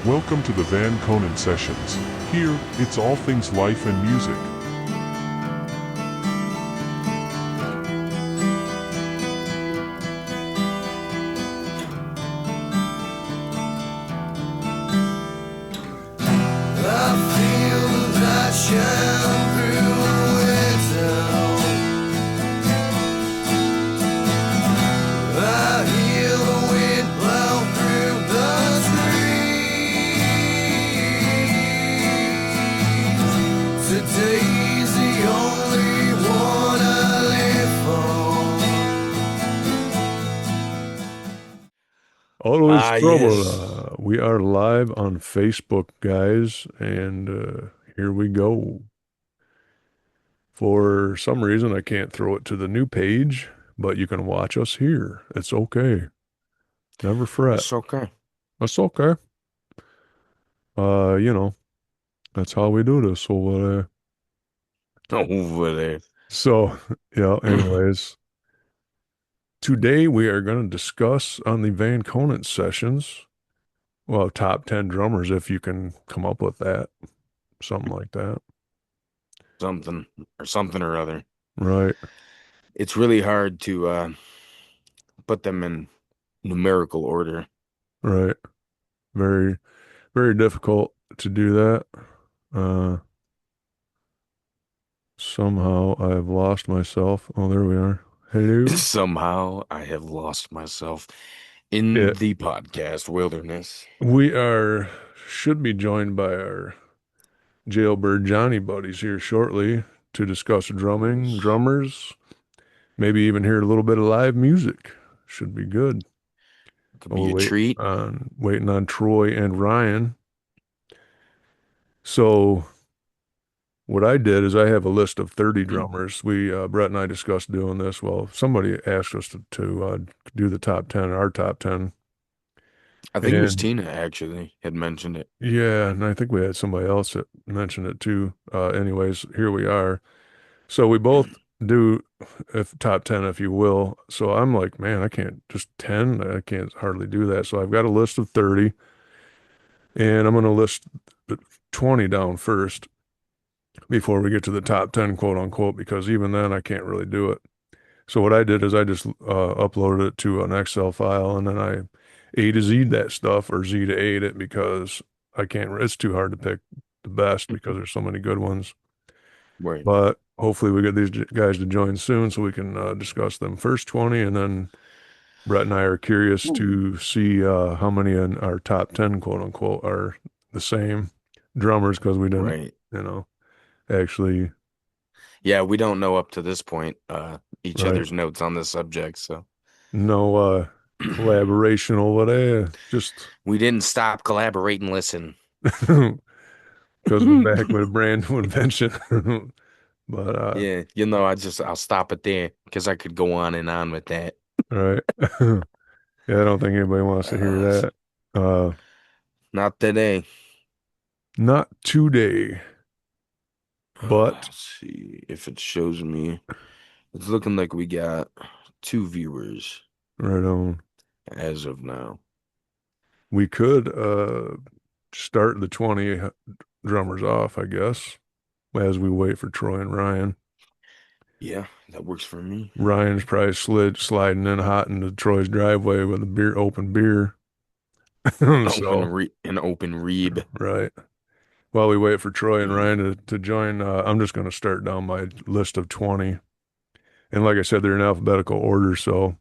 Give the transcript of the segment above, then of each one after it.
Welcome to the Van Conen Sessions. Here, it's all things life and music. I feel the light shine through the window. I hear the wind blow through the trees. Today's the only one I live for. Always trouble. Yes. We are live on Facebook, guys, and here we go. For some reason, I can't throw it to the new page, but you can watch us here. It's okay. Never fret. It's okay. It's okay. You know, that's how we do this over there. Over there. So, yeah, anyways, today we are going to discuss on the Van Conant sessions, well, top 10 drummers, if you can come up with that, something like that. Something or other. Right, It's really hard to put them in numerical order. right. Very, very difficult to do that. Somehow I have lost myself. Oh, there we are. Hello. Somehow I have lost myself in Yeah, the podcast wilderness. should be joined by our Jail Bird Jonny buddies here shortly to discuss drumming, drummers, maybe even hear a little bit of live music. Should be good. Could While be we a treat. waiting on Troy and Ryan. So what I did is I have a list of 30 drummers. Bret and I discussed doing this. Well, somebody asked us to do the top 10, our top 10. I think it was And Tina actually had mentioned it. yeah, and I think we had somebody else that mentioned it too. Anyways, here we are. So we both do if top 10, if you will. So I'm like, man, I can't just 10. I can't hardly do that. So I've got a list of 30 and I'm going to list the 20 down first before we get to the top 10, quote unquote, because even then I can't really do it. So what I did is I just uploaded it to an Excel file and then I A to Z that stuff or Z to A it because I can't, it's too hard to pick the best because there's so many good ones. Right. But hopefully we get these guys to join soon so we can discuss them first 20 and then Bret and I are curious to see how many in our top 10, quote unquote, are the same drummers because we didn't, Right. actually, Yeah, we don't know up to this point each right. other's notes on this subject, so No collaboration over there. Just we didn't stop collaborate and listen. because we're back with a brand new invention. But Yeah, I'll stop it there because I could go on and on with that. right. Yeah, I don't think anybody wants to hear Uh, that. Uh Not today. Not today, but Let's see if it shows me. It's looking like we got 2 viewers right on. as of now. We could start the 20 drummers off, I guess, as we wait for Troy and Ryan. Yeah, that works for me. Ryan's probably sliding in hot into Troy's driveway with a open beer. So, An open reeb. right. While we wait for Troy and Mm, Ryan to join, I'm just going to start down my list of 20. And like I said, they're in alphabetical order. So,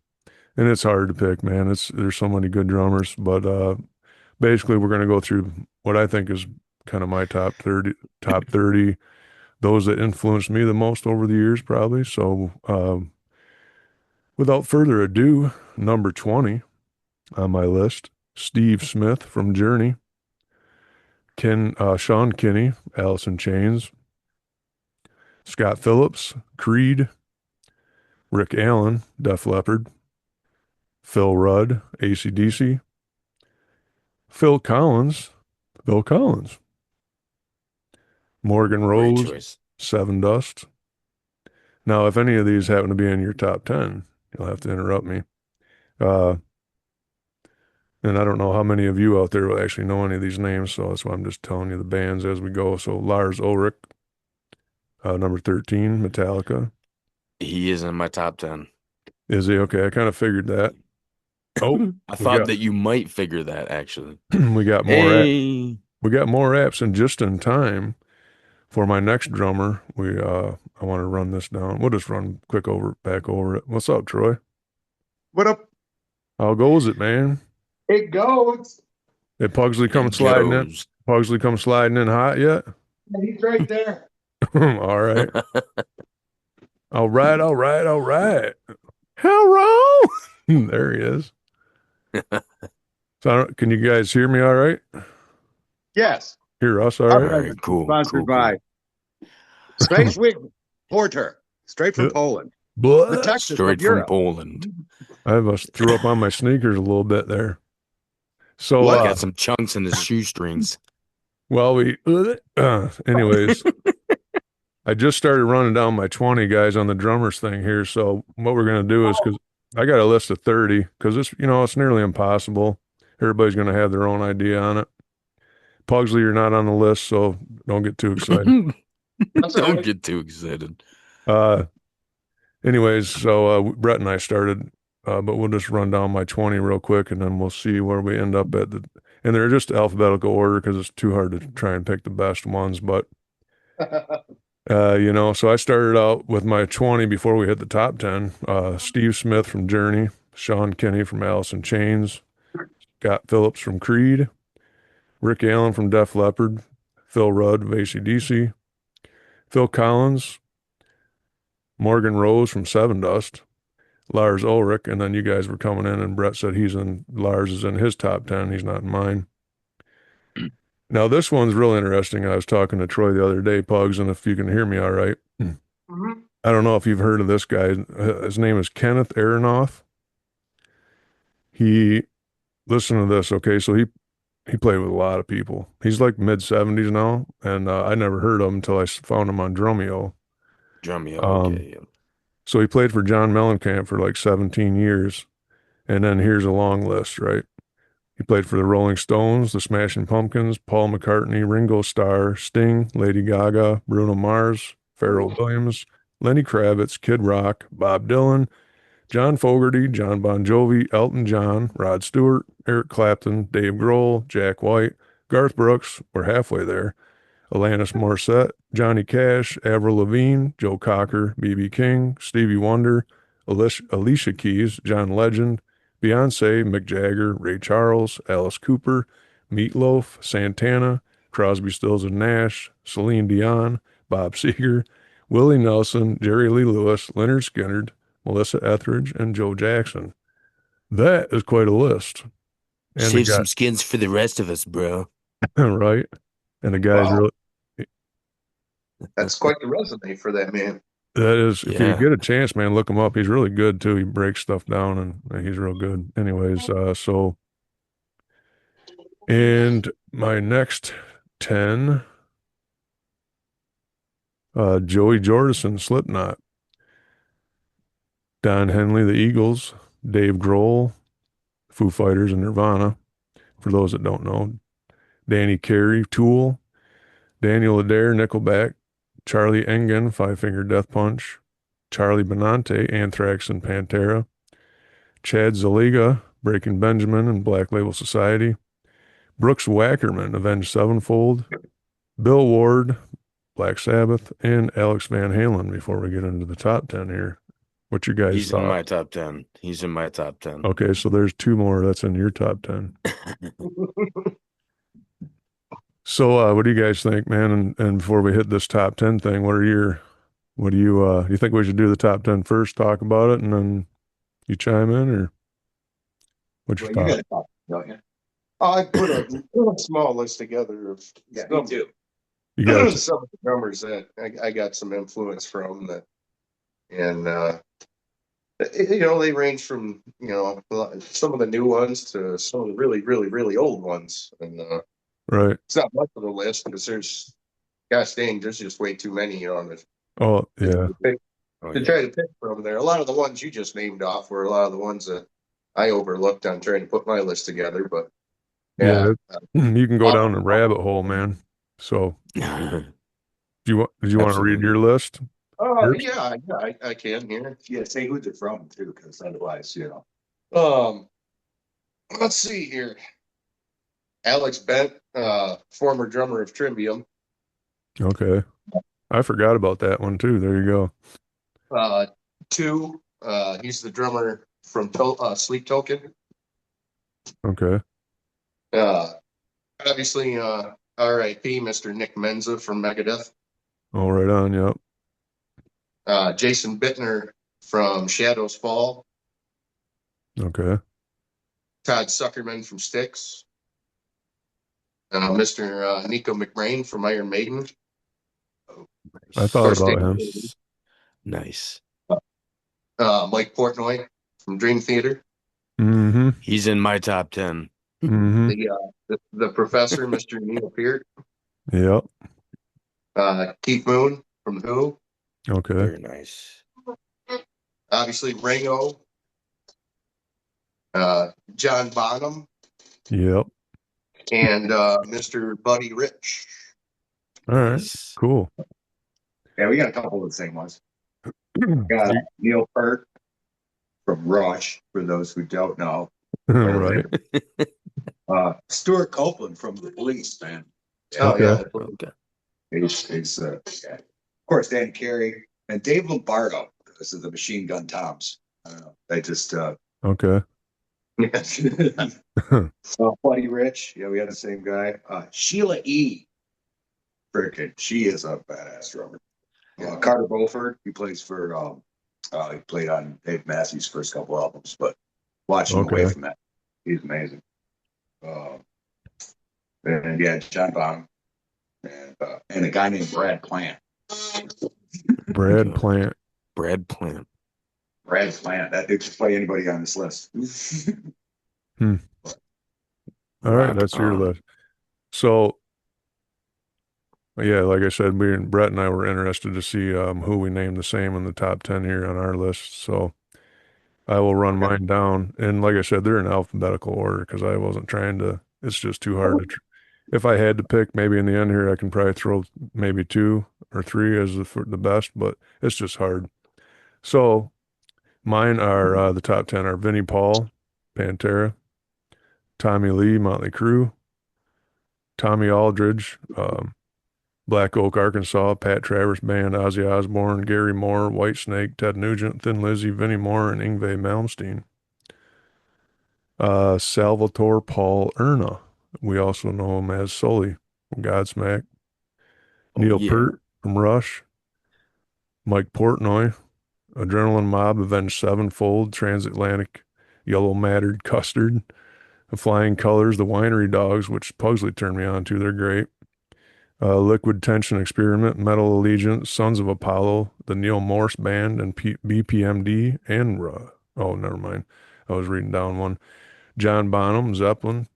and it's hard to pick, man. There's so many good drummers, but basically we're going to go through what I think is kind of my top 30, those that influenced me the most over the years, probably. So, without further ado, number 20 on my list, Steve Smith from Journey, Sean Kinney, Alice in Chains, Scott Phillips, Creed, Rick Allen, Def Leppard, Phil Rudd, AC/DC, Phil Collins, Phil Collins, Morgan great Rose, choice. Seven Dust. Now, if any of these happen to be in your top 10, you'll have to interrupt me. Uh, And I don't know how many of you out there will actually know any of these names, so that's why I'm just telling you the bands as we go. So Lars Ulrich, number 13, Metallica. He is in my top 10. Is he? Okay, I kind of figured that. Oh, I we thought got that you might figure that actually. we got more Hey, we got more apps, and just in time for my next drummer. I want to run this down. We'll just run quick back over it. What's up, Troy? What up? How goes it, man? It goes. Did Pugsley come it sliding in? goes. Pugsley come sliding in hot yet? He's right there. All right. All right, all right, all right. Hello. There he is. So, can you guys hear me all right? Yes. Hear us all Our All right? right, president is cool, sponsored cool, by cool. Space Wig Porter, straight from Yeah. Poland, the Blah. Texas of Straight from Europe. Poland. I must threw up on my sneakers a little bit there. So, What? Got some chunks in his shoestrings. well, anyways, I just started running down my 20 guys on the drummers thing here. So what we're going to do is, because I got a list of 30, because it's nearly impossible. Everybody's going to have their own idea on it. Pugsley, you're not on the list, so don't get too excited. That's all Don't right. get too excited. Uh, anyways, so Bret and I started, but we'll just run down my 20 real quick, and then we'll see where we end up at. And they're just alphabetical order because it's too hard to try and pick the best ones. But so I started out with my 20 before we hit the top 10. Steve Smith from Journey, Sean Kinney from Alice in Chains, Scott Phillips from Creed, Rick Allen from Def Leppard, Phil Rudd of AC/DC, Phil Collins, Morgan Rose from Seven Dust, Lars Ulrich, and then you guys were coming in, and Bret said Lars is in his top 10. He's not in mine. Now, this one's real interesting. I was talking to Troy the other day, Pugs, and if you can hear me all right. Mhm. I don't know if you've heard of this guy. His name is Kenneth Aronoff. He, listen to this, okay? So he played with a lot of people. He's like mid 70s now, and I never heard of him until I found him on Drumeo. Drumeo, Um, okay. so he played for John Mellencamp for like 17 years, and then here's a long list, right? He played for the Rolling Stones, the Smashing Pumpkins, Paul McCartney, Ringo Starr, Sting, Lady Gaga, Bruno Mars, Pharrell Williams, Lenny Kravitz, Kid Rock, Bob Dylan, John Fogerty, John Bon Jovi, Elton John, Rod Stewart, Eric Clapton, Dave Grohl, Jack White, Garth Brooks, we're halfway there, Alanis Morissette, Johnny Cash, Avril Lavigne, Joe Cocker, B.B. King, Stevie Wonder, Alicia Keys, John Legend, Beyonce, Mick Jagger, Ray Charles, Alice Cooper, Meatloaf, Santana, Crosby, Stills and Nash, Celine Dion, Bob Seger, Willie Nelson, Jerry Lee Lewis, Leonard Skinner, Melissa Etheridge, and Joe Jackson. That is quite a list. And the Save guy, some skins for the rest of us, bro. right? And the guy's Wow, really, that's quite the resume for that man. that is, if you Yeah. get a chance, man, look him up. He's really good too. He breaks stuff down and he's real good. Anyways, and my next 10, Joey Jordison, Slipknot, Don Henley, the Eagles, Dave Grohl, Foo Fighters and Nirvana, for those that don't know, Danny Carey, Tool, Daniel Adair, Nickelback, Charlie Engen, Five Finger Death Punch, Charlie Benante, Anthrax and Pantera, Chad Zaliga, Breaking Benjamin and Black Label Society, Brooks Wackerman, Avenged Sevenfold, Bill Ward, Black Sabbath, and Alex Van Halen before we get into the top 10 here. What's your guys' He's in my thoughts? top 10. He's in my top 10. Okay, so there's two more that's in your top 10. So what do you guys think, man? And before we hit this top 10 thing, what do you think we should do the top 10 first, talk about it, and then you chime in, or what's your Well, you thought? got to talk, don't you? I put a little small list together of Me too. You got some of the drummers that I got some influence from that, and they range from some of the new ones to some of the really, really, really old ones, and right. it's not much of a list because gosh dang, there's just way too many on it Oh, to, yeah. to pick Oh, to yeah. try to pick from there. A lot of the ones you just named off were a lot of the ones that I overlooked on trying to put my list together, but Yeah, yeah. you can go down the rabbit hole, man. So, did you want to read Absolutely. your list Oh first? yeah, I can here. Yeah, say who's it from too, because otherwise, Um, let's see here. Alex Bent, former drummer of Trivium. Okay. I forgot about that one too. There you go. Uh, two, he's the drummer from Sleep Token. Okay. Uh, obviously, R.I.P. Mr. Nick Menza from Megadeth. All right on. Yep. Jason Bittner from Shadows Fall. Okay. Todd Suckerman from Styx. Mr. Nico McBrain from Iron Maiden. I Of Nice. thought course, about Dave. him. Nice. Mike Portnoy from Dream Theater. Mm-hmm. He's in my top 10. Mm-hmm. The professor, Mr. Neil Peart. Yep. Keith Moon from Who. Okay. Very nice. Obviously, Ringo. John Bonham. Yep. And Mr. Buddy Rich. All right. Nice. Cool. yeah, we got a couple of the same ones. Got You- Neil Peart from Rush, for those who don't know. Right. Stuart Copeland from The Police, man. Oh, Okay. yeah. Okay. Yeah. Of course, Dan Carey and Dave Lombardo, because of the Machine Gun Toms. I don't know. They just Okay. Buddy Rich. Yeah, we had the same guy. Sheila E. Frickin', she is a badass drummer. Carter Beauford, he played on Dave Massey's first couple albums, but watching him away Okay. from that, he's amazing. Uh, and yeah, John Bonham and a guy named Brad Plant. Brad Okay. Plant. Brad Plant. Brad Plant, that dude could play anybody on this list. Hmm. All right. Rock That's your on. list. So, yeah, like I said, Brett and I were interested to see who we named the same in the top 10 here on our list. So I will run Okay. mine down. And like I said, they're in alphabetical order because I wasn't trying to, it's just too hard to, if I had to pick, maybe in the end here, I can probably throw maybe two or three as the best, but it's just hard. So mine are the top 10 are Vinnie Paul, Pantera, Tommy Lee, Motley Crue, Tommy Aldridge, Black Oak, Arkansas, Pat Travers Band, Ozzy Osbourne, Gary Moore, Whitesnake, Ted Nugent, Thin Lizzy, Vinnie Moore, and Yngwie Malmsteen. Salvatore Paul Erna. We also know him as Sully from Godsmack. Oh, Neil yeah. Peart from Rush. Mike Portnoy, Adrenaline Mob, Avenged Sevenfold, Transatlantic, Yellow Mattered Custard, The Flying Colors, The Winery Dogs, which Pugsley turned me on to. They're great. Liquid Tension Experiment, Metal Allegiance, Sons of Apollo, the Neil Morse Band, and BPMD, and oh, never mind. I was reading down one. John Bonham, Zeppelin,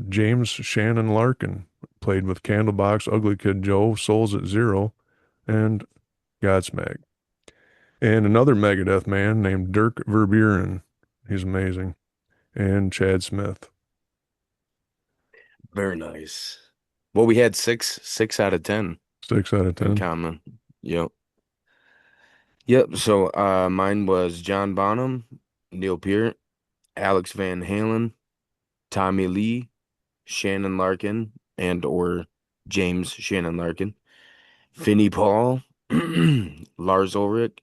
James Shannon Larkin, played with Candlebox, Ugly Kid Joe, Souls at Zero, and Godsmack. And another Megadeth man named Dirk Verburen. He's amazing. And Chad Smith. Very nice. Well, we had six out of 10 6 out of in 10. common. Yep. Yep. So mine was John Bonham, Neil Peart, Alex Van Halen, Tommy Lee, Shannon Larkin, and or James Shannon Larkin, Finney Paul, Lars Ulrich,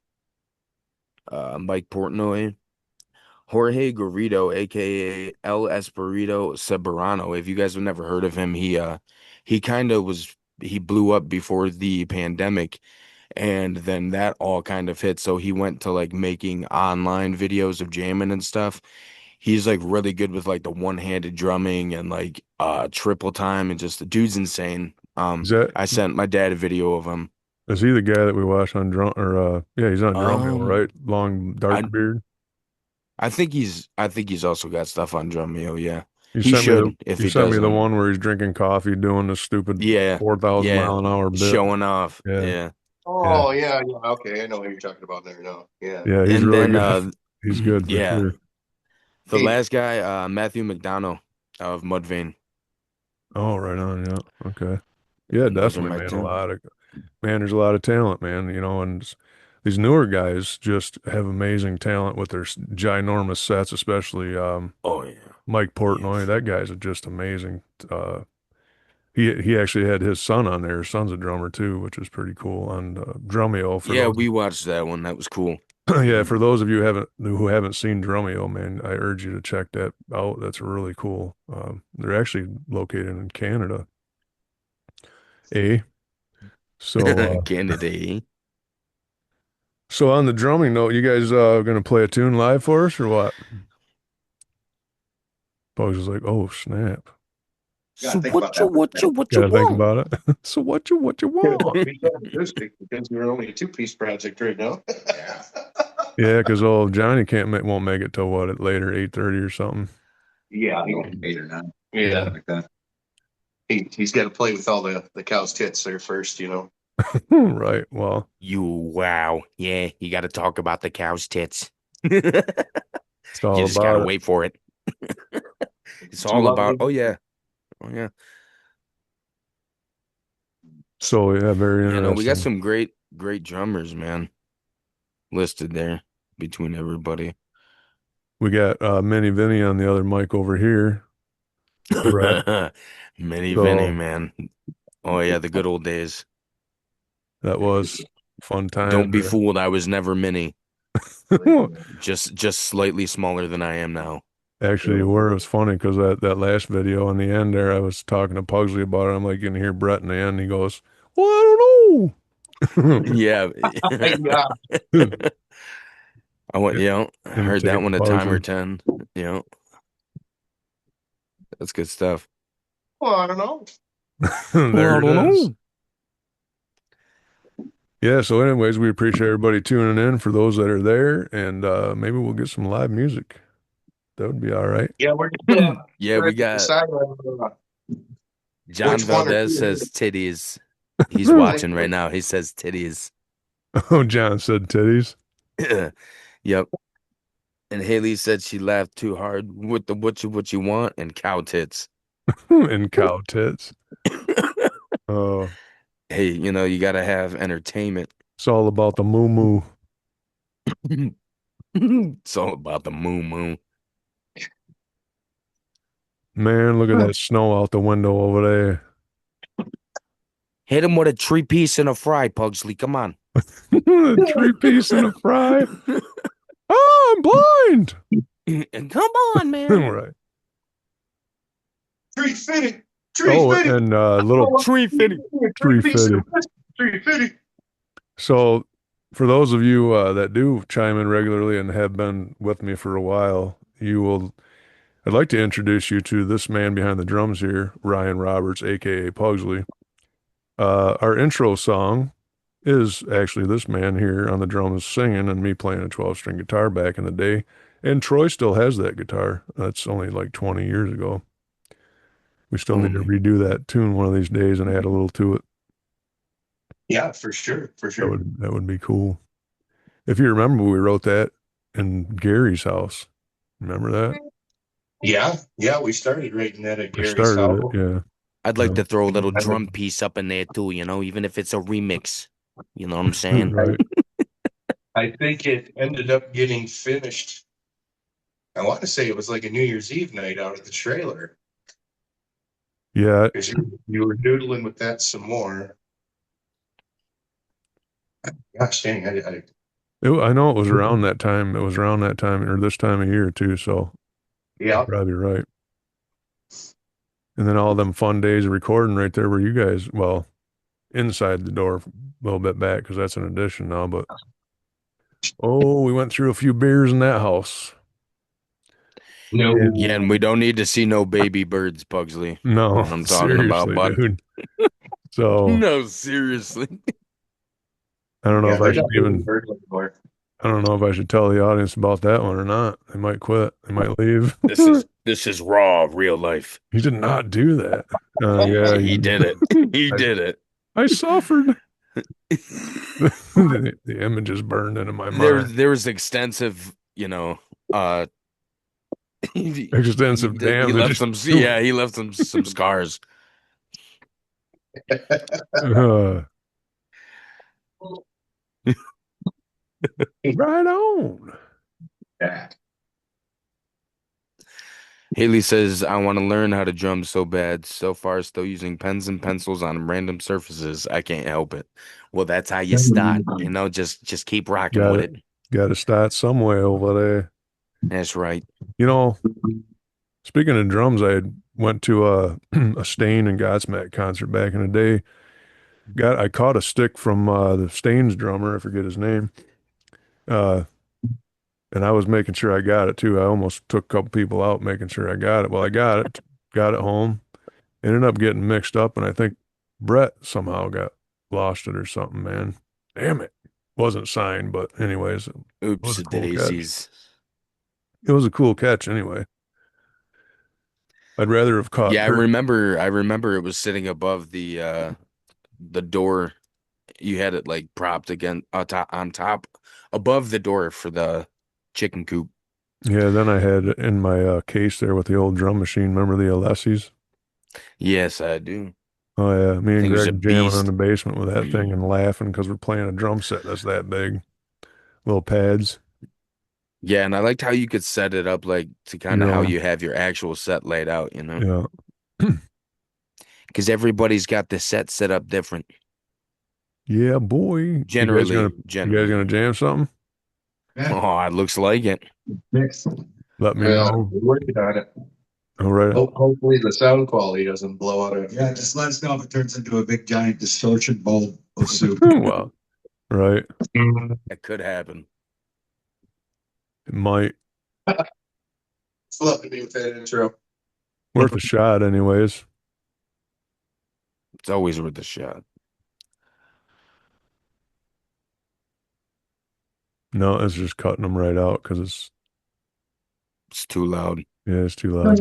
Mike Portnoy, Jorge Garrido, aka El Espirito Ceberano. If you guys have never heard of him, he kind of he blew up before the pandemic, and then that all kind of hit. So he went to like making online videos of jamming and stuff. He's like really good with like the one-handed drumming and like triple time, and just the dude's insane. Is that I sent my dad a video of him. is he the guy that we watched on drum or yeah, he's on Drum Wheel, Um right? Long dark I beard. I think he's also got stuff on Drumeo, yeah. You He sent me the should if you he sent me the doesn't. one where he's drinking coffee doing the stupid Yeah. 4,000 Yeah. mile an hour bit. Showing off. Yeah. Yeah. Yeah. Oh, yeah, yeah. Okay, I know what you're talking about there now. Yeah. Yeah, he's And really then good. He's good for yeah. sure. The last guy, Matthew McDonough of Mudvayne. Oh, right on. Yeah. Okay. Yeah, Those are definitely, my man. two. There's a lot of talent, man. And these newer guys just have amazing talent with their ginormous sets, especially Oh yeah. Mike Portnoy. That guy's just amazing. Uh, he actually had his son on there. His son's a drummer too, which is pretty cool. On Drumeo for Yeah, those. we watched that one. That was cool. Yeah, for those of you who haven't seen Drumeo, man, I urge you to check that out. That's really cool. They're actually located in Canada. Eh? So Kennedy. so on the drumming note, you guys gonna play a tune live for us or what? Bugs is like, oh snap. So Gotta think about that. what you Gotta think want? about it. So what you want? We got acoustic because we're only a two-piece project right now. Yeah. Yeah, because old Johnny won't make it till what, at later 8:30 or something. Yeah, he won't 8 or 9. Yeah. Something like that. He's got to play with all the cow's tits there first, you know. Right. Well, Wow. Yeah, you got to talk about the cow's tits. You it's all just got to about it. wait for it. It's Too all about, lovely. oh yeah. Oh yeah. So yeah, very Yeah, no, we got interesting. some great drummers, man, listed there between everybody. We got Mini Vinny on the other mic over here. Brett. Mini Vinny, So man. Oh yeah, the good old days. that was fun times Don't be fooled, I was never mini. there. Just slightly smaller than I am now. Actually, where it was funny because that last video in the end there, I was talking to Pugsley about it. I'm like, you can hear Brett in the end. He goes, "Well, I don't know." Yeah. Yeah. I went, I heard that Imitating one a time or Pugsley. 10. That's good stuff. Well, I don't know. Well, I There it don't is. know. Yeah, so anyways, we appreciate everybody tuning in for those that are there, and maybe we'll get some live music. That would be all right. Yeah, we're just Yeah, we're we at the got decide on John which one or Valdez two. says titties. He's watching right now. He says titties. Oh, John said titties Yep. And Haley said she laughed too hard with the what you want and cow tits. and cow tits. Oh, Hey, you gotta have entertainment. it's all about the moo moo. It's all about the moo moo. Man, look at that snow out the window over there. Hit him with a 3-piece and a fry, Pugsley. Come on. A 3-piece and a fry. Oh, I'm blind. And come on, man. Right. 350. Oh, 350. and little 350. 350. 350. So, for those of you that do chime in regularly and have been with me for a while, I'd like to introduce you to this man behind the drums here, Ryan Roberts, aka Pugsley. Our intro song is actually this man here on the drums singing and me playing a 12-string guitar back in the day. And Troy still has that guitar. That's only like 20 years ago. We still need to Only. redo that tune one of these days and add a little to it. Yeah, for sure. For That sure. would be cool. If you remember, we wrote that in Gary's house. Remember that? Yeah. Yeah. We started writing that at We Gary's started house. it, yeah. I'd like Yeah. to throw a little drum piece up in there too, even if it's a remix. You know what I'm saying? Right. I think it ended up getting finished. I want to say it was like a New Year's Eve night out at the trailer Yeah. because you were noodling with that some more. Gosh dang, I know it was around that time. It was around that time or this time of year too, so yeah. you're probably right. And then all them fun days of recording right there where you guys, well, inside the door a little bit back because that's an addition now, but oh, we went through a few beers in that house. No. Yeah, and we don't need to see no baby birds, Pugsley. No, What I'm talking about, seriously, bud. dude. So No, seriously. I don't know Yeah, if I they're should not doing bird anymore. I don't know if I should tell the audience about that one or not. They might quit. They might leave. This is raw, real life. He did not do that. Yeah, He did it. He did it. I suffered. The image is burned into my mind. There was extensive, extensive He left damage. some, yeah, he left some scars. Uh, right on. Yeah. Haley says, I want to learn how to drum so bad. So far, still using pens and pencils on random surfaces. I can't help it. Well, that's how you start. Just keep rocking Got with it. it. Got to start somewhere over there. That's right. You know, speaking of drums, I had went to a Stain and Godsmack concert back in the day. I caught a stick from the Stain's drummer, I forget his name. Uh, and I was making sure I got it too. I almost took a couple people out making sure I got it. Well, I got it home. Ended up getting mixed up, and I think Bret somehow got lost it or something, man. Damn it. Wasn't signed, but anyways, it was Oops, a cool catch. daisies. It was a cool catch anyway. I'd rather have caught Yeah, I Kurt. remember. I remember it was sitting above the door. You had it like propped again on top above the door for the chicken coop. Yeah, then I had it in my case there with the old drum machine. Remember the Alessis? Yes, I do. Oh yeah, me and Thing was a Greg jamming in the beast. basement with that thing and laughing because we're playing a drum set that's that big. Little pads. Yeah, and I liked how you could set it up like to kind of how Yeah, you have your actual set laid out, you know? yeah. Because everybody's got the set up different. Yeah, boy. You guys Generally. gonna jam something? Yeah. Oh, it looks like it. Next. Let me know. We're working on it. All right. Hopefully the sound quality doesn't blow out. Yeah, just let us know if it turns into a big giant distortion bowl of soup. Well, right. That could happen. It might. It's love to be with that intro. Worth a shot anyways. It's always worth a shot. No, it's just cutting them right out because it's It's too loud. yeah, it's too loud.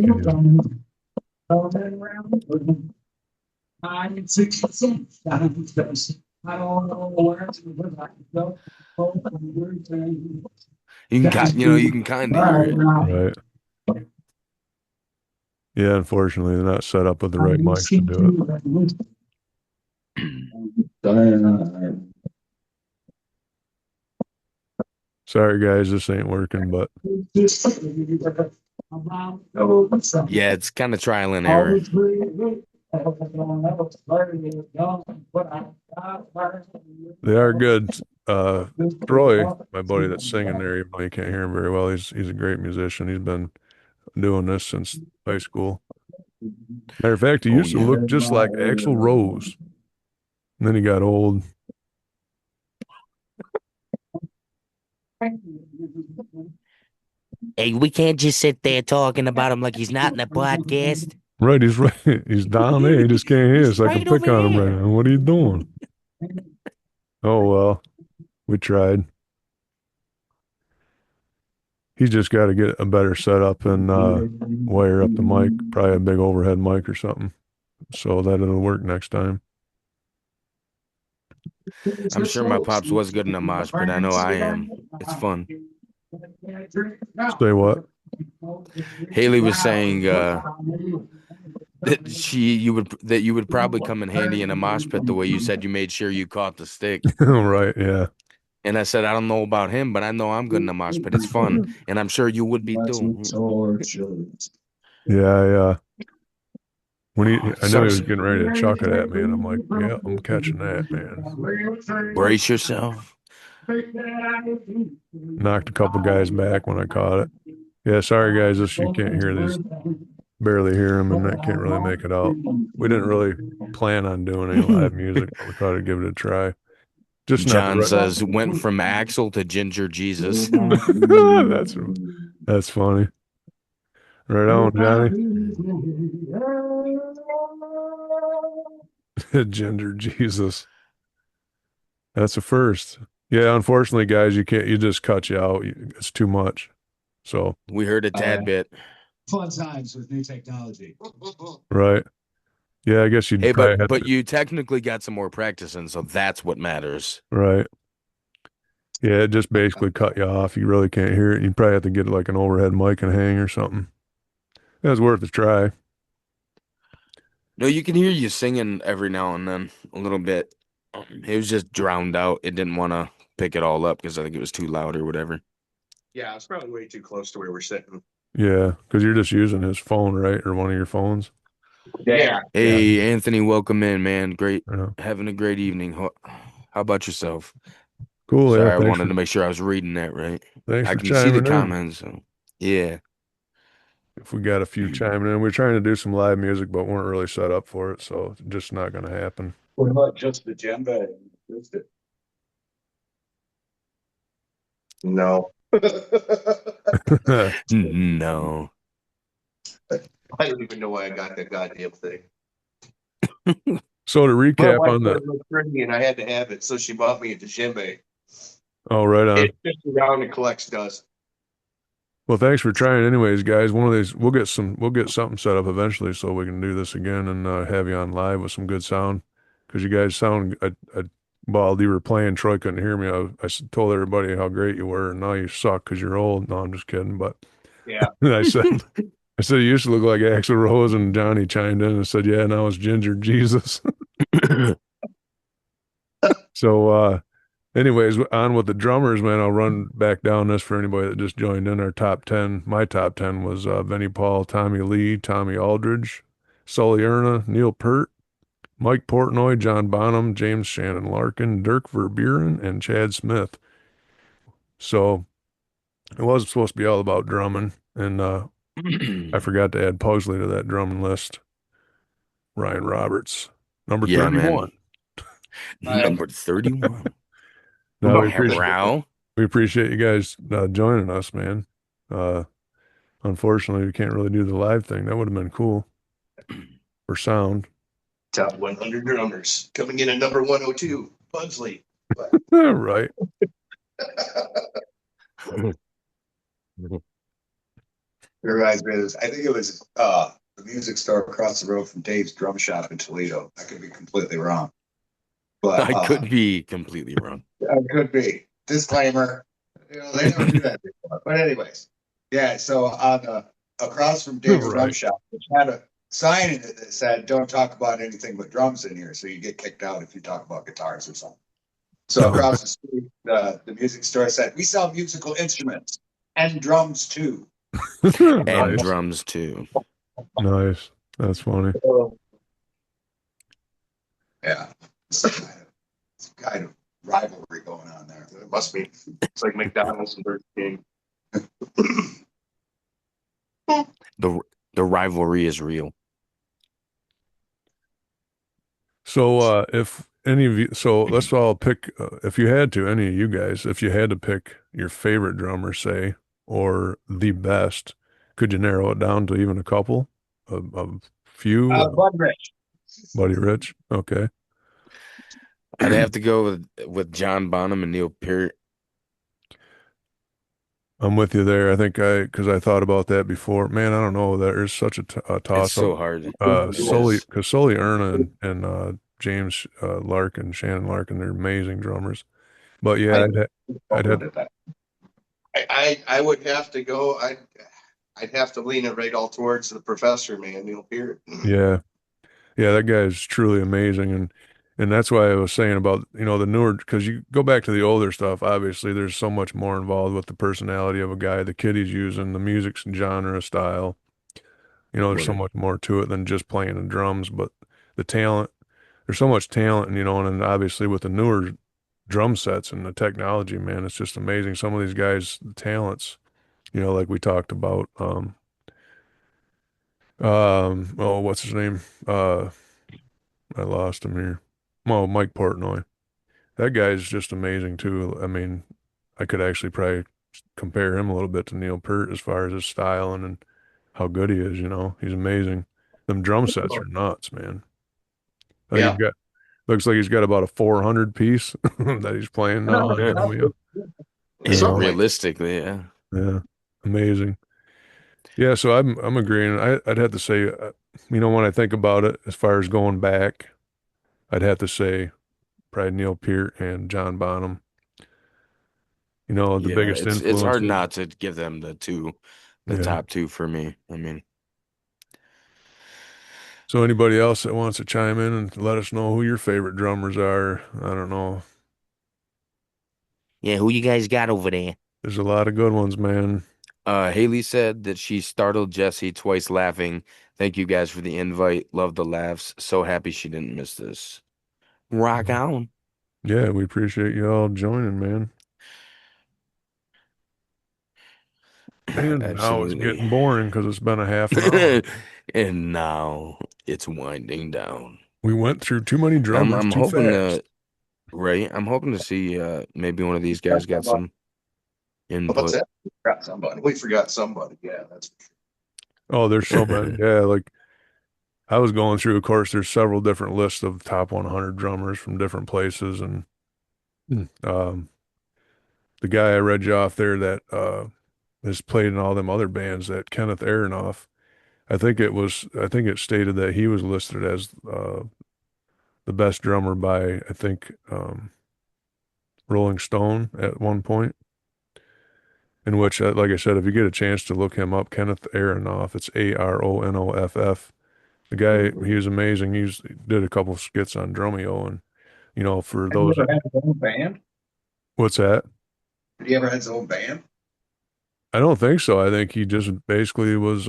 You can kind of hear it. Right. Yeah, unfortunately, they're not set up with the right mics to do it. Sorry, guys, this ain't working, but Yeah, it's kind of trial and error. they are good. Troy, my buddy that's singing there, even though you can't hear him very well, he's a great musician. He's been doing this since high school. Matter of fact, he Oh used to yeah. look just like Axl Rose. And then he got old. Hey, we can't just sit there talking about him like he's not in the podcast. Right, he's right. He's down there. He just can't hear us. He's I can right over pick on him right here. now. What are you doing? Oh well, we tried. He's just got to get a better setup and wire up the mic, probably a big overhead mic or something, so that it'll work next time. I'm sure my pops was good in a mosh pit. I know I am. It's fun. Say what? Haley was saying that you would probably come in handy in a mosh pit the way you said you made sure you caught the stick. Right, yeah. And I said, I don't know about him, but I know I'm good in a mosh pit. It's fun. And I'm sure you would be too. Yeah. When Oh, it I knew he was sucks. getting ready to chuck it at me, and I'm like, yeah, I'm catching that, man. Brace yourself. Knocked a couple guys back when I caught it. Yeah, sorry guys, this you can't hear these, barely hear them, and I can't really make it out. We didn't really plan on doing any live music, but we thought I'd give it a try. Just not the John right. says, went from Axel to Ginger Jesus. That's funny. Right on, Johnny. Ginger Jesus. That's a first. Yeah, unfortunately, guys, you just cut you out. It's too much. So, We heard a tad bit. Fun times with new technology. right. Yeah, I guess you'd Hey, probably have but to, you technically got some more practice in, so that's what matters. right. Yeah, it just basically cut you off. You really can't hear it. You probably have to get like an overhead mic and hang or something. It was worth a try. No, you can hear you singing every now and then a little bit. It was just drowned out. It didn't want to pick it all up because I think it was too loud or whatever. Yeah, it's probably way too close to where we're sitting. Yeah, because you're just using his phone, right? Or one of your phones. Yeah. Yeah. Hey, Anthony, welcome in, man. Great, Yeah. having a great evening. How about yourself? Cool. Yeah. Sorry, I wanted to make sure I was reading that right. Thanks I for can see the chiming in. comments. So yeah. If we got a few chiming in, we're trying to do some live music, but weren't really set up for it, so it's just not going to happen. What about just the djembe? Just it. No. No. I don't even know why I got that goddamn thing. So to My recap wife on said the, it looked pretty and I had to have it, so she bought me a djembe. oh, right on. It's just around and collects dust. Well, thanks for trying anyways, guys. One of these, we'll get something set up eventually so we can do this again and have you on live with some good sound. Because you guys sound, while you were playing, Troy couldn't hear me. Told everybody how great you were, and now you suck because you're old. No, I'm just kidding. But Yeah. I said, you used to look like Axl Rose, and Johnny chimed in and said, yeah, now it's Ginger Jesus. So, anyways, on with the drummers, man. I'll run back down this for anybody that just joined in. Our top 10, my top 10 was Vinnie Paul, Tommy Lee, Tommy Aldridge, Sully Erna, Neil Peart, Mike Portnoy, John Bonham, James Shannon Larkin, Dirk Verburen, and Chad Smith. So it was supposed to be all about drumming, and I forgot to add Pugsley to that drumming list. Ryan Roberts, number Yeah, man. 31. Number 31. No, Wow. we appreciate you guys joining us, man. Uh, Unfortunately, we can't really do the live thing. That would have been cool for sound. Top 100 drummers coming in at number 102, Pugsley. Right. Reminds me of this. I think it was the music store across the road from Dave's drum shop in Toledo. I could be completely wrong. But I could be completely wrong. I could be. Disclaimer. You know, they don't do that before. But anyways. Yeah, so on the across from Dave's drum Right. shop, which had a sign in it that said, don't talk about anything but drums in here. So you get kicked out if you talk about guitars or something. So across the street, the music store said, we sell musical instruments and drums too. And Nice. drums too. Nice. That's funny. Yeah. It's kind of rivalry going on there. It must be. It's like McDonald's and Burger King. The rivalry is real. So if any of you, so let's all pick, if you had to, any of you guys, if you had to pick your favorite drummer, say, or the best, could you narrow it down to even a couple, a few? Bud Rich. Buddy Rich. Okay. I'd have to go with John Bonham and Neil Peart. I'm with you there. I think because I thought about that before. Man, I don't know. There's such a It's toss up. so hard. Sully, because Sully Erna and James Larkin, Shannon Larkin, they're amazing drummers. But yeah, I'd have, I would have to go. I'd have to lean it right all towards the professor, man, Neil Peart. yeah, yeah, that guy is truly amazing, and that's why I was saying about the newer because you go back to the older stuff. Obviously, there's so much more involved with the personality of a guy, the kid he's using, the music's genre, style. There's so Right. much more to it than just playing the drums, but the talent. There's so much talent, and then obviously with the newer drum sets and the technology, man, it's just amazing. Some of these guys, the talents, like we talked about. Oh, what's his name? I lost him here. Oh, Mike Portnoy. That guy's just amazing too. I mean, I could actually probably compare him a little bit to Neil Peart as far as his style and how good he is. He's amazing. Them drum sets are nuts, man. I think Yeah. he's got looks like he's got about a 400 piece that he's playing now on drum wheel. And Something like realistically, yeah. Yeah, amazing. Yeah, so I'm agreeing. I'd have to say, when I think about it, as far as going back, I'd have to say probably Neil Peart and John Bonham. The Yeah, biggest it's hard influences. not to give them the Yeah, top two for me. I mean, So anybody else that wants to chime in and let us know who your favorite drummers are, I don't know. Yeah, who you guys got over there? There's a lot of good ones, man. Haley said that she startled Jesse twice laughing. Thank you guys for the invite. Love the laughs. So happy she didn't miss this. Rock on. Yeah, we appreciate you all joining, man. And now it's Absolutely. getting boring because it's been a half an hour. And now it's winding down. We went through too many drummers I'm too hoping fast. to right. I'm hoping to see maybe one of these guys got some What's input. that? We forgot somebody. We forgot somebody. Yeah, that's Oh, there's so many. Yeah, like I was going through, of course, there's several different lists of top 100 drummers from different places. And um, the guy I read you off there that has played in all them other bands, that Kenneth Aronoff, I think it stated that he was listed as the best drummer by, I think, Rolling Stone at one point. In which, like I said, if you get a chance to look him up, Kenneth Aronoff, it's Aronoff. The guy, he was amazing. He did a couple of skits on Dromeo, and for Have you those, ever had his own band? what's that? Did he ever had his own band? I don't think so. I think he just basically was,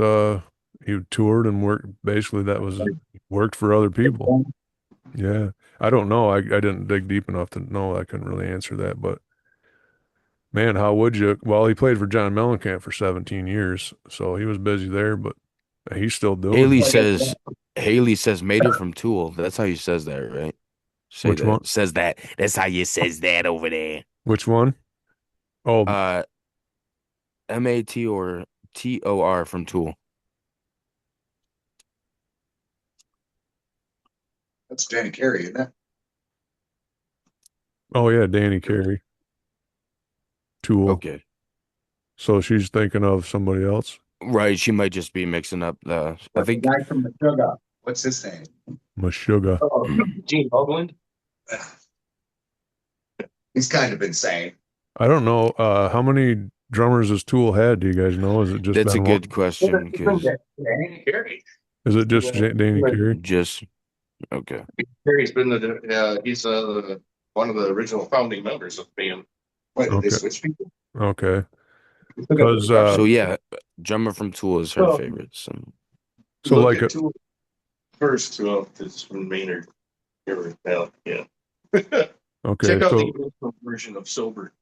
he toured and worked. Basically, that was worked for other people. Yeah, I don't know. I didn't dig deep enough to know. I couldn't really answer that, but man, how would you? Well, he played for John Mellencamp for 17 years, so he was busy there, but he's still doing Haley it. says Haley says Mater from Tool. That's how you says that, right? Say Which one? that. Says that. That's how you says that over there. Which one? Oh, Uh MAT or TOR from Tool. That's Danny Carey, isn't it? oh yeah, Danny Carey, Tool. Okay. So she's thinking of somebody else. Right, she might just be mixing up the I But the think guy from the Sugar. What's his name? Meshuggah. Oh, Gene Hogland. he's kind of insane. I don't know. How many drummers has Tool had? Do you guys know? Has it just that's a been one? good question because Danny Carey. Is it just Danny Carey? just okay. Carey's been he's one of the original founding members of the band. Wait, did they Okay. switch people? Okay. We took up the Because So production. yeah, drummer from Tool is her Oh. favorite. So so Look like at two. First, it's from Maynard. Here, now, yeah. okay, Check out the so original version of Sober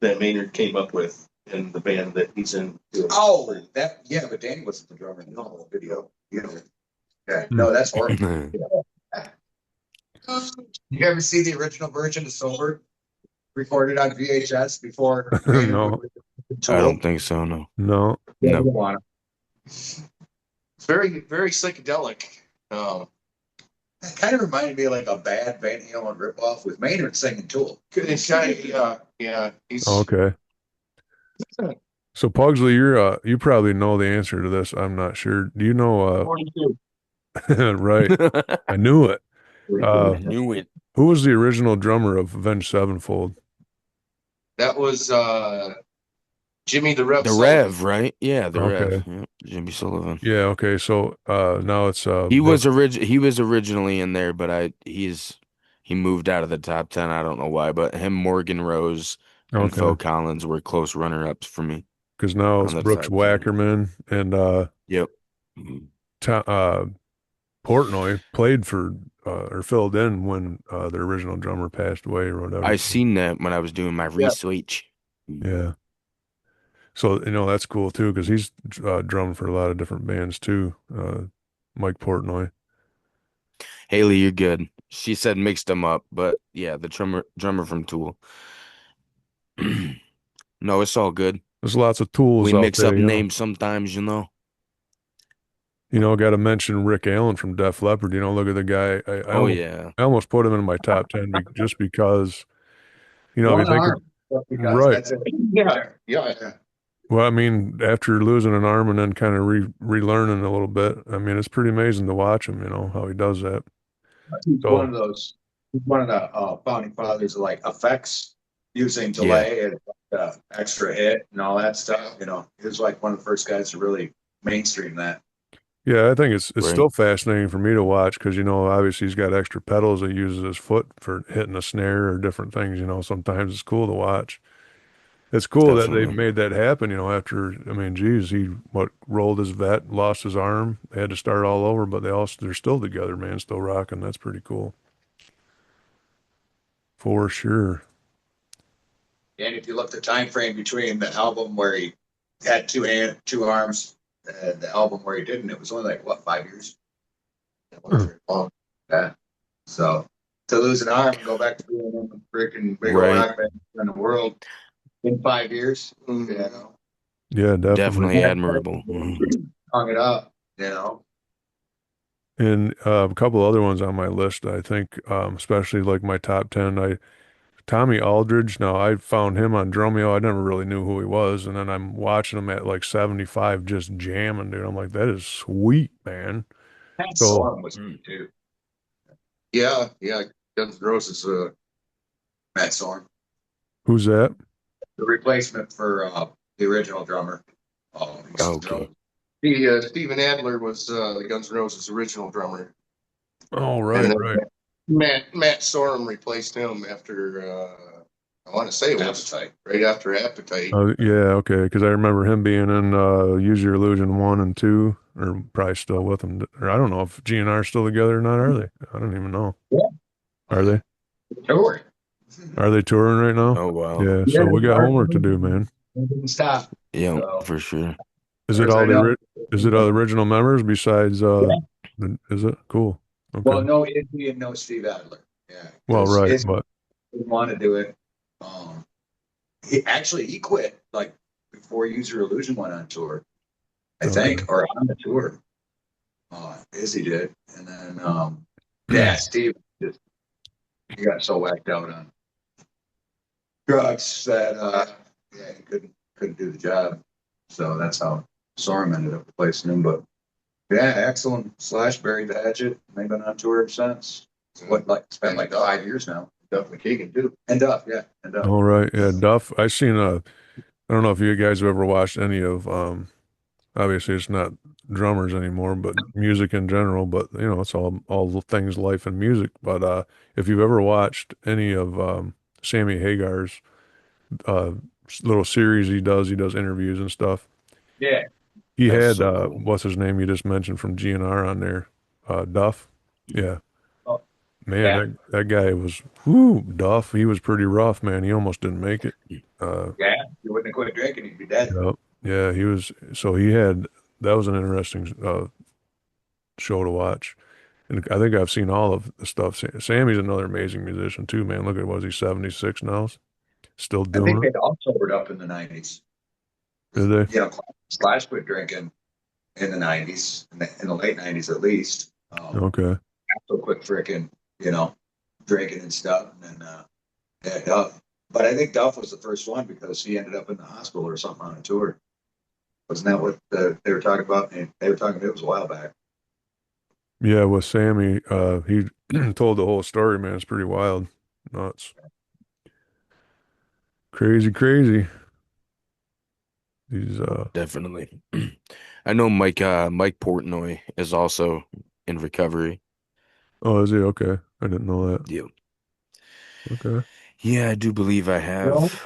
that Maynard came up with in the band that he's in. Oh, yeah, but Danny wasn't the drummer in the whole video. You know. Yeah, Hmm. no, that's horrible. You ever see the original version of Sober recorded on VHS before Maynard no, would I don't Tool? think so, no. no. Yeah, you No. don't want It's very, very psychedelic. it. Kind of reminded me of like a bad Van Halen ripoff with Maynard singing Tool. It's kind of, yeah, he's Okay. So Pugsley, you probably know the answer to this. I'm not sure. Do you know 42. right. I knew it. I knew it. Who was the original drummer of Avenged Sevenfold? That was Jimmy the Rev The Sullivan. Rev, right? Yeah, the Okay. Rev. Yeah, Jimmy Sullivan. Yeah, okay. So now it's He was originally in there, but he moved out of the top 10. I don't know why, but him, Morgan Rose, and okay. Phil Collins were close runner-ups for me Because now it's on the Brooks top 10. Wackerman and Yep. Mhm. Portnoy played for or filled in when their original drummer passed away or whatever. I So, seen that when I was doing my research. yeah. So that's cool too because he's drummed for a lot of different bands too. Mike Portnoy. Haley, you're good. She said mixed them up, but yeah, the drummer from Tool. No, it's all good. There's lots of tools We out mix there, up names sometimes, you know. Got to mention Rick Allen from Def Leppard. Look at the guy. Oh yeah. I almost put him in my top 10 just because, if you One think arm. Because right. that's it. Yeah. Well, I mean, after losing an arm and then kind of relearning a little bit, I mean, it's pretty amazing to watch him, how he does that. He's So, one of the founding fathers of like effects using Yeah. delay and extra hit and all that stuff. He was like one of the first guys to really mainstream that. Yeah, I think it's Right. still fascinating for me to watch because obviously he's got extra pedals that he uses his foot for hitting a snare or different things. Sometimes it's cool to watch. It's cool that they Definitely. made that happen. After I mean, geez, he rolled his vet, lost his arm, they had to start all over, but they're still together, man, still rocking. That's pretty cool for sure. And if you look the time frame between the album where he had two arms, and the album where he didn't, it was only like what, 5 years? It wasn't very long. Yeah. So to lose an arm and go back to being in the freaking big old Right. rock band in the world in 5 years, Yeah, definitely. Definitely admirable. Mhm. hung it up. And a couple other ones on my list, I think, especially like my top 10. Tommy Aldridge. Now I found him on Drumeo. I never really knew who he was, and then I'm watching him at like 75, just jamming, dude. I'm like, that is sweet, man. That So song was Mm. good too. Yeah, yeah. Guns N' Roses, Matt Sorum, who's that? the replacement for the original drummer. Okay. Steven Adler was the Guns N' Roses original drummer, Oh, and right, then right. Matt Sorum replaced him after I want to say it was Appetite. right after Appetite. Yeah, okay. Because I remember him being in Use Your Illusion 1 and 2, or probably still with him. Or I don't know if GNR are still together or not, are they? I don't even know. Yeah. Are they? Tour. Are they touring right now? Oh wow. Yeah, Yeah, so we got homework to do, man. they didn't stop. Yeah, So, for sure. Is as it far as all I the know. is it all the original members besides Yeah. is it? Cool. Okay. Well, no Izzy and no Steve Adler. Yeah, Well, because right, Izzy but didn't want to do it. He quit like before User Illusion went on tour, I okay. think, or on the tour. Izzy did, and then yeah, Steve just he got so whacked out on drugs that yeah, he couldn't do the job. So that's how Sorum ended up replacing him. But yeah, Axel and Slash buried the hatchet. They've been on tour since. What, like, it's been like 5 years now. Duff McKagan too. And Duff, yeah, and Duff. All right. Yeah, Duff. I seen I don't know if you guys have ever watched any of obviously it's not drummers anymore, but music in general, but it's all the things life and music. But if you've ever watched any of Sammy Hagar's uh little series he does interviews and stuff. Yeah. He That's had so cool. what's his name you just mentioned from GNR on there. Duff. Yeah. Oh, Man, yeah. that guy was whoo, Duff. He was pretty rough, man. He almost didn't make it. Yeah. You wouldn't have quit drinking, you'd be dead. Yep. Yeah, he was. So he had that was an interesting show to watch, and I think I've seen all of the stuff. Sammy's another amazing musician too, man. Look at was he 76 now, still I think doing they'd all sobered up in the 90s. it. Did they? You know, Slash quit drinking in the 90s, in the late 90s at least. Okay. Axel quit freaking, drinking and stuff. And then, yeah, Duff. But I think Duff was the first one because he ended up in the hospital or something on a tour. Wasn't that what they were talking about? And they were talking, it was a while back. Yeah, with Sammy, he told the whole story, man. It's pretty wild, nuts, crazy, crazy. These Definitely. I know Mike Portnoy is also in recovery. oh, is he okay? I didn't know that. Yeah. Okay. Yeah, I do believe I Well, have.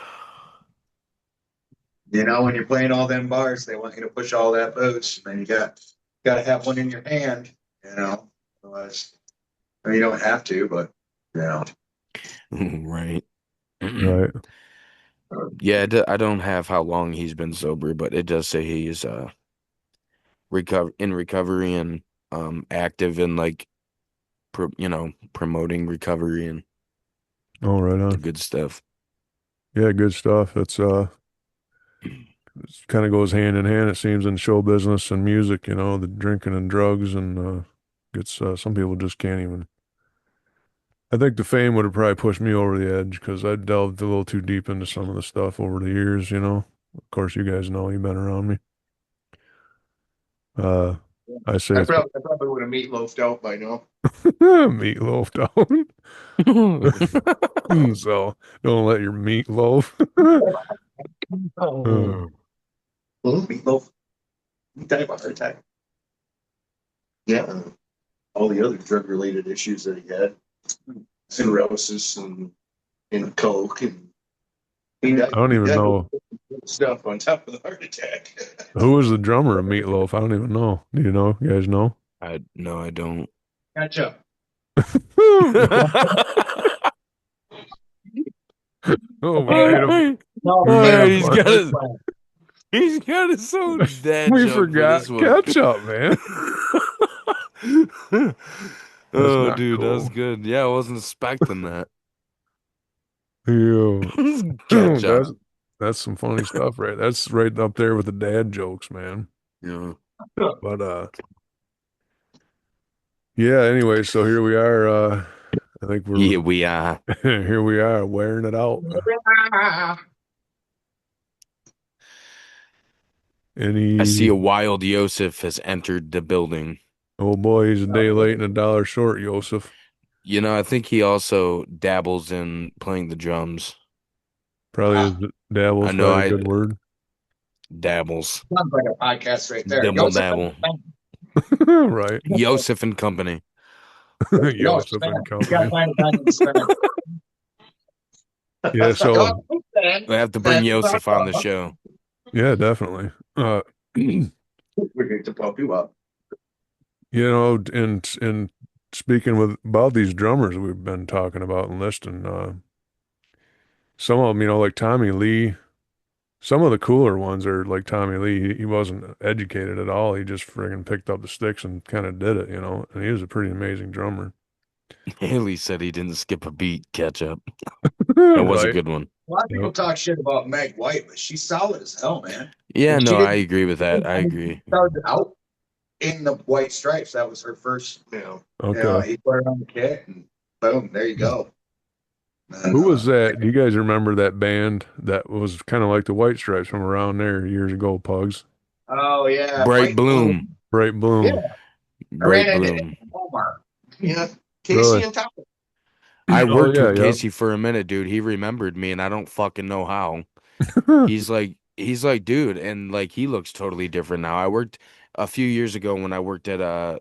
when you're playing all them bars, they want you to push all that boots, and then you got to have one in your hand. Otherwise, you don't have to, but you know. Right. Right. Yeah, I don't have how long he's been sober, but it does say he's in recovery and active in like promoting recovery and All right the on. good stuff. Yeah, good stuff. It kind of goes hand in hand, it seems, in show business and music, the drinking and drugs and gets some people just can't even. I think the fame would have probably pushed me over the edge because I delved a little too. Into some of the stuff over the years. Of course, you guys know you've been around me. Uh, I say it's I probably would have meatloafed out by now. meatloaf down. So don't let your meat loaf. Uh, Meatloaf. You die of a heart attack. Yeah, all the other drug related issues that he had, cirrhosis and coke, and I don't he even died know with stuff on top of the heart attack. who was the drummer of Meatloaf. I don't even know. Do you know? You guys know? I no, I don't. Catch up. Oh, we All made him. right, No, We all made right. him He's fun. got his own dad We joke for this forgot one. ketchup, man. That's Oh, not dude, that was cool. good. Yeah, I wasn't expecting that. Yo, Ketchup. that's some funny stuff, right? That's right up there with the dad jokes, man. Yeah. But yeah. Anyway, so here we are. I think Yeah, we're we are. here. We are wearing it out. I see Any a wild Yosef has entered the building. oh boy, he's a day late and a dollar short, Joseph. You know, I think he also dabbles in playing the drums. Probably is I dabble's know probably a I good word. dabbles. Sounds like a podcast right there. Dibble Joseph, dabble. Right. Yosef and Company. no, Joseph Stan. and You gotta company. find a guy named Stan. Yeah, so We have to bring Yosef on the show. yeah, definitely. We're going to pump you up. You know, and speaking with about these drummers we've been talking about and listing, some of them, you know, like Tommy Lee, some of the cooler ones are like Tommy Lee. He wasn't educated at all. He just friggin' picked up the sticks and kind of did it, you know, and he was a pretty amazing drummer. Haley said he didn't skip a beat. Ketchup. That was a Right. good one. A lot of people Yep. talk shit about Meg White, but she's solid as hell, man. Yeah, And she no, I didn't. agree with that. I agree. Started out in the White Stripes. That was her first. Okay. He put her on the kit, and boom, there you go. And Who was that? Do you guys remember that band that was kind of like the White Stripes from around there years ago, Pugs? oh yeah, Bright Bright Blue. Bloom. Bright Yeah, Bloom. I ran Bright into it Bloom. in Walmart. Yeah, Casey Really? and Tom. I Oh worked yeah, with yep. Casey for a minute, dude. He remembered me and I don't fucking know how. He's like, dude, and like he looks totally different now. I worked a few years ago when I worked at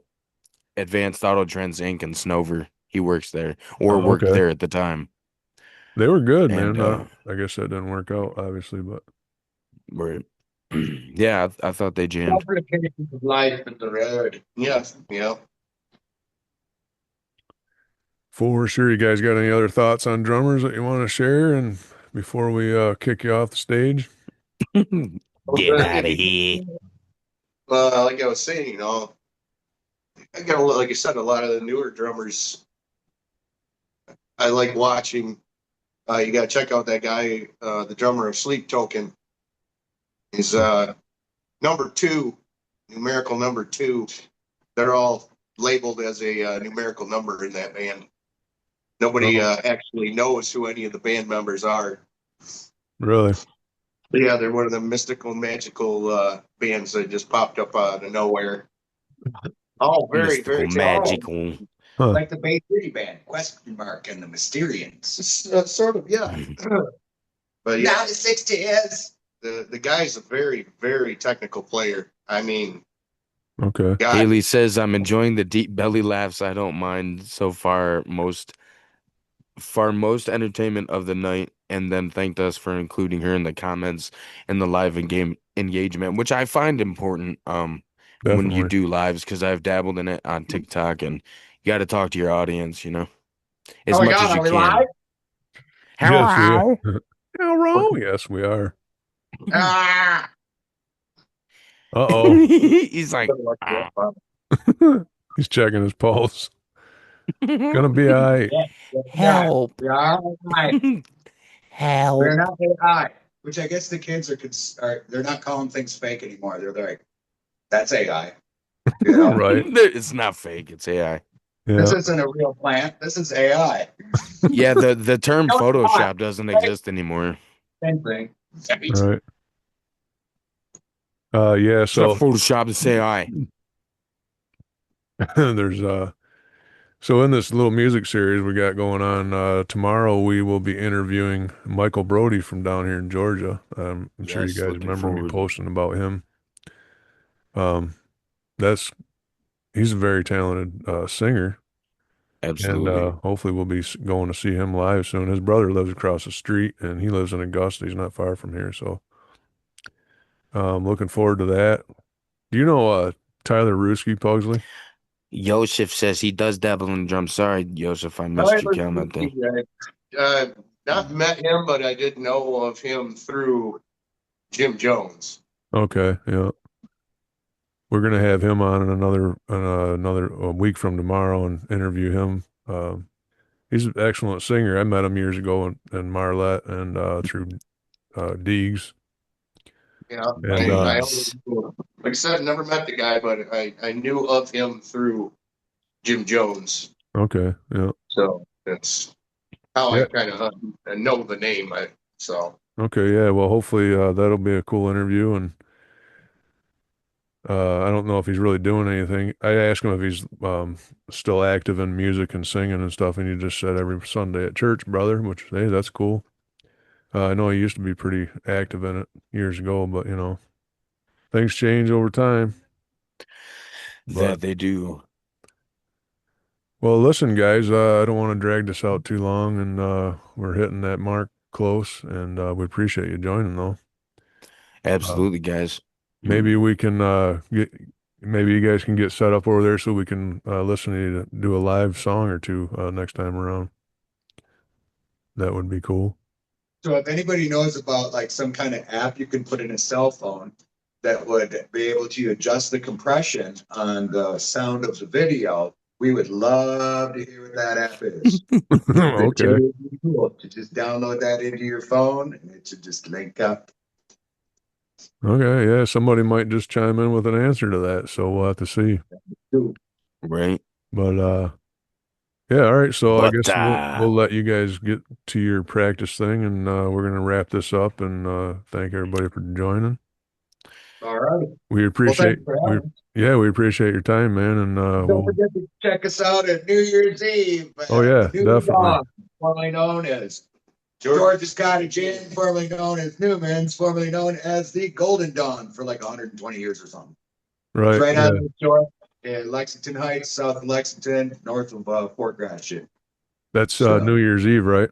Advanced Auto Trends Inc. in Snover. He works there or Oh, worked okay. there at the time. They were good, And man. I guess that didn't work out, obviously, but we're yeah, I thought they jammed. Complications of life and the road. Yes, yeah. for sure. You guys got any other thoughts on drummers that you want to share? And before we kick you off the stage, Get out of here. Like I was saying, I got like I said, a lot of the newer drummers I like watching. You got to check out that guy, the drummer of Sleep Token. He's number two, numerical number two. They're all labeled as a numerical number in that band. Nobody oh, actually knows who any of the band members are. really? But yeah, they're one of the mystical, magical bands that just popped up out of nowhere. Oh, very, Mystical, very talented. magical. Huh. Like the Bay City band, Question Mark and the Mysterians. Sort of, yeah. But yeah, now the 60s. The guy's a very, very technical player. I mean, Okay. God, Haley says I'm enjoying the deep belly laughs. I don't mind so far most entertainment of the night, and then thanked us for including her in the comments and the live and game engagement, which I find important when you Definitely. do lives because I've dabbled in it on TikTok and you got to talk to your audience, as oh my much God, as you are we can. live? Yes, we Hello. Hello. Yes, we are. Ah. Uh-oh. He's like, ah. He's checking his pulse. Gonna be all right. Yeah, Help. we are live. Help. We're not AI, which I guess the kids they're not calling things fake anymore. They're like, that's AI. You know, Right. It's not fake, it's AI. this Yeah. isn't a real plant. This is AI. Yeah, the term No, it's not. Photoshop doesn't exist anymore. Same thing. Right. Yeah, It's not so Photoshop, it's AI. there's so in this little music series we got going on, tomorrow we will be interviewing Michael Brody from down here in Georgia. I'm sure you Yes, guys looking remember me forward. posting about him. Um, that's he's a very talented singer, and Absolutely. hopefully we'll be going to see him live soon. His brother lives across the street, and he lives in Augusta. He's not far from here, so looking forward to that. Do you know Tyler Ruski, Pugsley? Yosef says he does dabble in drums. Sorry, Yosef, I missed your Tyler comment there. Hoopty, not met him, but I did know of him through Jim Jones. Okay, yeah. We're gonna have him on in another a week from tomorrow and interview him. He's an excellent singer. I met him years ago in Marlette and through Deegs. Yeah, And I Deegs. like I said, never met the guy, but I knew of him through Jim Jones. okay, yeah, So that's how I yeah, kind of know the name. So okay, yeah. Well, hopefully that'll be a cool interview. And I don't know if he's really doing anything. I asked him if he's still active in music and singing and stuff, and he just said every Sunday at church, brother. Which hey, that's cool. I know he used to be pretty active in it years ago, but things change over time. But That they do. well, listen, guys, I don't want to drag this out too long, and we're hitting that mark close, and we appreciate you joining, though. Uh, Absolutely, guys. maybe we can maybe you guys can get set up over there so we can listen to you do a live song or two next time around. That would be cool. So if anybody knows about like some kind of app you can put in a cell phone that would be able to adjust the compression on the sound of the video, we would love to hear what that app is. It's Okay. really cool to just download that into your phone and it should just link up. Okay. Yeah. Somebody might just chime in with an answer to that, so we'll have to see. Too. Right. But yeah. All right. So I But guess we'll let you guys get to your practice thing, and we're gonna wrap this up and thank everybody for joining. All right. We Well, appreciate thanks for we having us. yeah, we appreciate your time, man, and Don't we'll forget to check us out at New Year's Eve oh at yeah, New definitely. Dawn, formerly known as Georgia Cottage Inn, formerly known as Newman's, formerly known as the Golden Dawn for like 120 years or something. It's Right. right on Yeah. the shore in Lexington Heights, south of Lexington, north of Fort Gratiot. That's New So Year's Eve, right?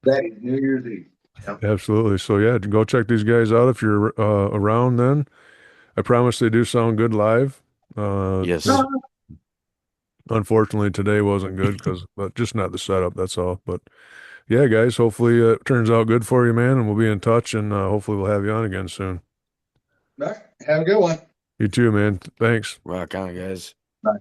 that is New Year's Eve. Yep. Absolutely. So yeah, go check these guys out if you're around then. I promise they do sound good live. yes, This unfortunately today wasn't good but just not the setup, that's all. But yeah, guys, hopefully it turns out good for you, man, and we'll be in touch and hopefully we'll have you on again soon. All right. Have a good one. You too, man. Thanks. rock on, guys. Bye.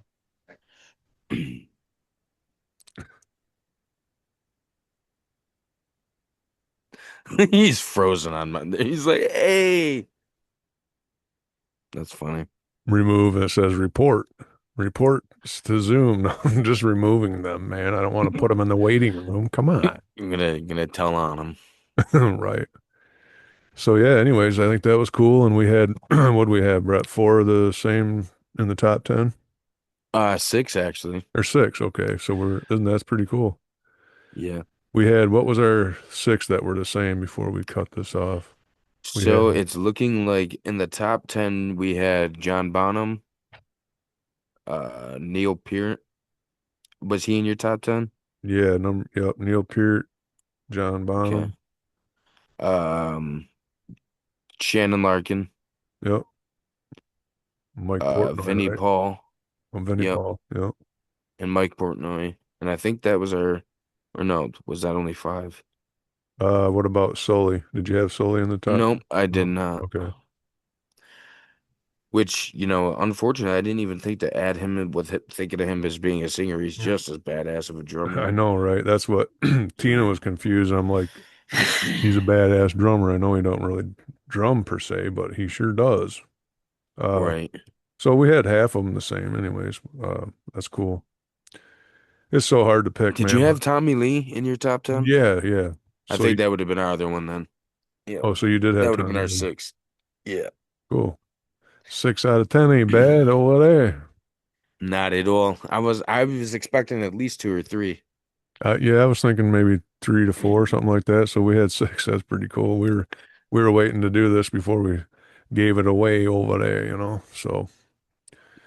He's frozen on my. He's like, hey. That's funny. Remove and it says report. Report to Zoom. No, I'm just removing them, man. I don't want to put them in the waiting room. Come on. I'm gonna tell on him. Right. So yeah, anyways, I think that was cool. And we had what do we have, Brett? Four of the same in the top 10 Six actually. or six. Okay. So isn't that's pretty cool. Yeah. We had, what was our six that were the same before we cut this off? We So had, it's looking like in the top 10 we had John Bonham, Neil Peart. Was he in your top 10? yeah, yep, Neil Peart, John Okay. Bonham. Um, Shannon Larkin, Yep. Mike Portnoy, Vinnie right? Paul. Vinnie Yep. Paul. Yep. And Mike Portnoy. And I think that was or no, was that only five? What about Sully? Did you have Sully in the top? Nope, I did No. not. Okay. Which, unfortunately, I didn't even think to add him in with thinking of him as being a singer. He's just as badass of a drummer. I know, right? That's what Tina was confused. I'm like, he's a badass drummer. I know he don't really drum per se, but he sure does. Uh, Right. so we had half of them the same, anyways. That's cool. It's so hard to pick, Did you man. have But Tommy Lee in your top 10? yeah, yeah. I So think that would have been our other one then. Yep. oh, so you did That have would have been Tommy our Lee. six. Yeah. Cool. 6 out of 10 ain't bad over there. Not at all. I was expecting at least two or three. Yeah, I was thinking maybe 3 to 4, something like that. So we had six. That's pretty cool. We were waiting to do this before we gave it away over there, So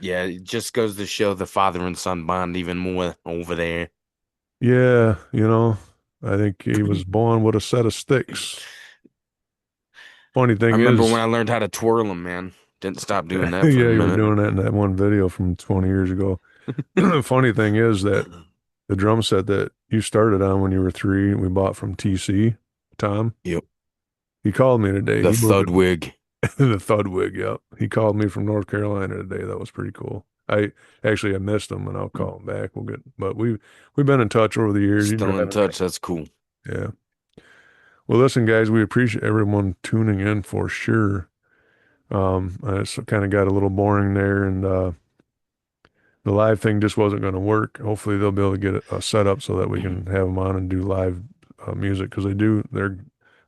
Yeah, it just goes to show the father and son bond even more over there. Yeah, I think he was born with a set of sticks. Funny I thing remember when is, I learned how to twirl them, man. Didn't stop doing yeah, that for a you were minute. doing that in that one video from 20 years ago. Funny thing is that the drum set that you started on when you were 3, we bought from TC, Tom. Yep. He called me today. The He moved thud wig. the Thudwig, yep. He called me from North Carolina today. That was pretty cool. I missed him and I'll call him back. But we've been in touch over the years. He's Still in driving. touch. That's cool. Yeah. Well, listen, guys, we appreciate everyone tuning in for sure. It's kind of got a little boring there, and the live thing just wasn't going to work. Hopefully, they'll be able to get a set up so that we can have them on and do live music because they're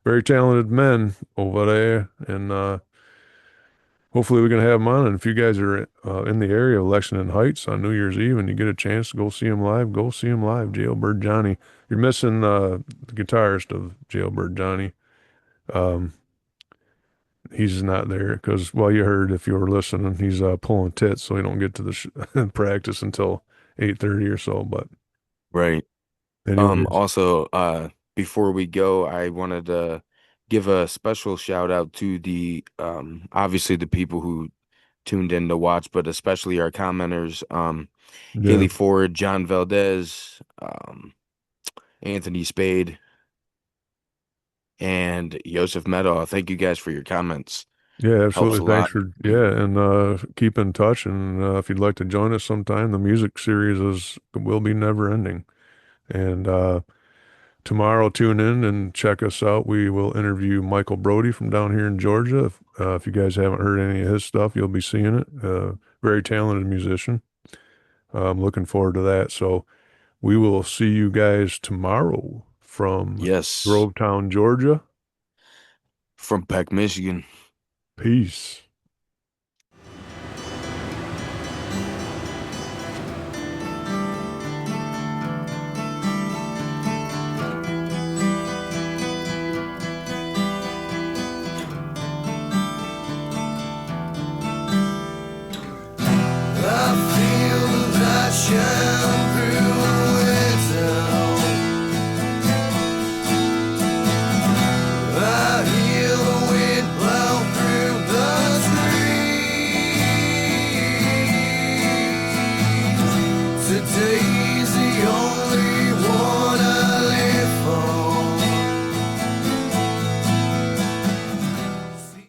very talented men over there, and hopefully we can have them on. And if you guys are in the area of Lexington Heights on New Year's Eve and you get a chance to go see him live, go see him live. Jail Bird Jonny. You're missing the guitarist of Jail Bird Jonny. Um, he's not there because, well, you heard if you were listening, he's pulling tits, so he don't get to the practice until 8:30 or so. But Right. anyways, Also, before we go, I wanted to give a special shout out to the obviously the people who tuned in to watch, but especially our commenters, yeah, Haley Ford, John Valdez, Anthony Spade, and Yosef Meadow. Thank you guys for your comments. yeah, Helps absolutely. a Thanks lot. for and keep in touch. And if you'd like to join us sometime, the music series will be never ending. And tomorrow, tune in and check us out. We will interview Michael Brody from down here in Georgia. If you guys haven't heard any of his stuff, you'll be seeing it. Very talented musician. I'm looking forward to that. So we will see you guys tomorrow from Yes, Grovetown, Georgia. from Peck, Michigan. Peace. I feel that shine.